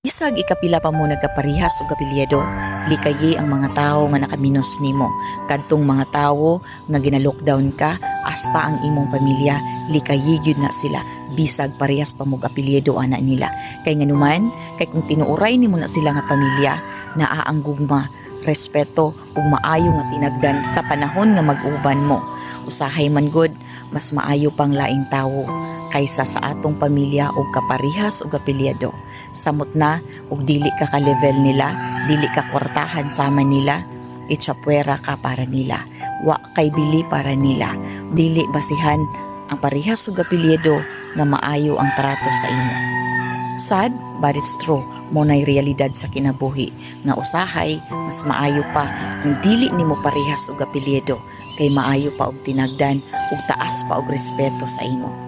Isag ikapila pa mo nagkaparihas og apelyido, likayi ang mga tawo nga nakaminos nimo. Kadtong mga tawo nga gina-lockdown ka, hasta ang imong pamilya, likayi gyud na sila. Bisag parehas pa mong apelyido ana nila. Kay nganuman, kay kung tinuuray nimo na sila nga pamilya, naa ang gugma, respeto ug maayo nga tinagdan sa panahon nga mag-uban mo. Usahay man gud, mas maayo pang laing tawo kaysa sa atong pamilya og kaparihas og apelyido. Samot na ug dili ka ka-level nila, dili ka kwartahan sama nila, itsapwera ka para nila. Wa kay bili para nila. Dili basihan ang parihas ug apelyido nga maayo ang trato sa imo. Sad, but it's true. Mo nay realidad sa kinabuhi nga usahay mas maayo pa ang dili nimo parihas og apelyido kay maayo pa og tinagdan ug taas pa og respeto sa imo.